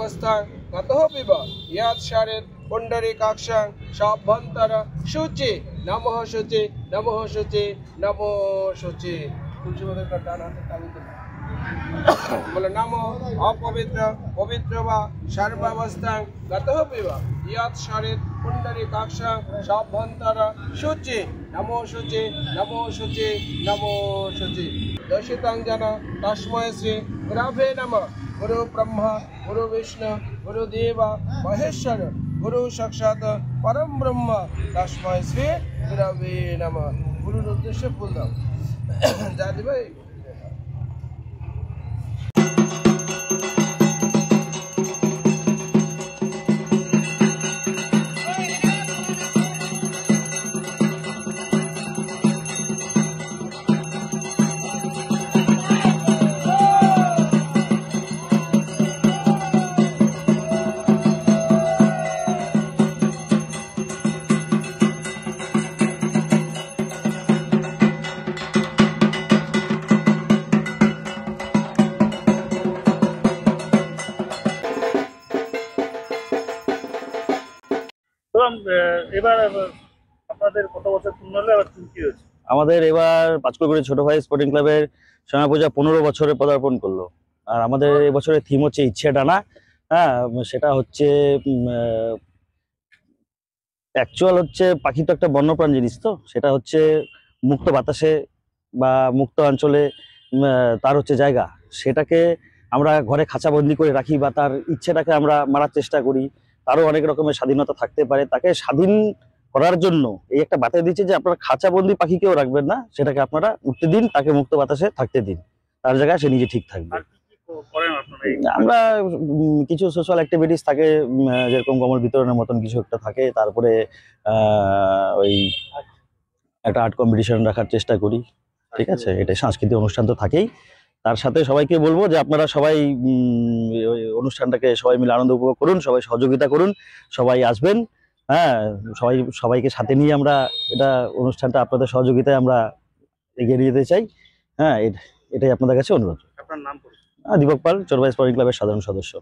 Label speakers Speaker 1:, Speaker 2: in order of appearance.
Speaker 1: सर्वावस्थां गतः पिब यात् शारेत् पुण्डरीकाक्षां शाभ्यन्तर शुचि नमः शुचि नमः शुचि नमो शुचि। तुलसी बोतल का डान हाथ तालू कर बोले नमो अपवित्र पवित्र वा सर्वावस्थां गतः पिब यात् शारेत् पुण्डरीकाक्षां शाभ्यन्तर शुचि नमो शुचि नमो शुचि नमो शुचि। दर्शितां जन तस्मै श्री गुरवे नमः। गुरु ब्रह्मा गुरु विष्णु गुरुदेव महेश्वर गुरु साक्षात परम ब्रह्म तस्मै श्री गुरवे नमः। गुरुर उद्देश्य फूल दाओ जा दिबे।
Speaker 2: এবার আপনাদের কত বছর পূর্ণ হলো আবার কি হয়েছে?
Speaker 3: আমাদের এবার পাঁচকুড়ি ছোট ভাই স্পোর্টিং ক্লাবের সময় পূজা 15 বছরে পদার্পণ করলো। আর আমাদের এবছরের থিম হচ্ছে ইচ্ছে টানা। হ্যাঁ, সেটা হচ্ছে অ্যাকচুয়াল হচ্ছে পাখি তো একটা বন্যপ্রাণ জিনিস, তো সেটা হচ্ছে মুক্ত বাতাসে বা মুক্ত অঞ্চলে তার হচ্ছে জায়গা, সেটাকে আমরা ঘরে খাঁচাবন্দি করে রাখি বা তার ইচ্ছেটাকে আমরা মারার চেষ্টা করি। তারও অনেক রকমের স্বাধীনতা থাকতে পারে, তাকে স্বাধীন করার জন্য এই একটা বার্তা দিচ্ছে যে আপনারা খাঁচাবন্দি পাখিকেও রাখবেন না, সেটাকে আপনারা উঠতে দিন, তাকে মুক্ত বাতাসে থাকতে দিন, তার জায়গায় সে নিজে ঠিক থাকবে। আমরা কিছু সোশ্যাল অ্যাক্টিভিটিস থাকে, যেরকম কমল বিতরণের মতন কিছু একটা থাকে, তারপরে ওই একটা আর্ট কম্পিটিশন রাখার চেষ্টা করি। ঠিক আছে, এটা সাংস্কৃতিক অনুষ্ঠান তো থাকেই। তার সাথে সবাইকে বলবো যে আপনারা সবাই ওই অনুষ্ঠানটাকে সবাই মিলে আনন্দ উপভোগ করুন, সবাই সহযোগিতা করুন, সবাই আসবেন। হ্যাঁ, সবাইকে সাথে নিয়ে আমরা এটা অনুষ্ঠানটা আপনাদের সহযোগিতায় আমরা এগিয়ে নিয়ে যেতে চাই। হ্যাঁ, এটাই আপনাদের কাছে অনুরোধ।
Speaker 2: আপনার নাম?
Speaker 3: দীপক পাল, চোরবাই স্পোর্টিং ক্লাবের সাধারণ সদস্য।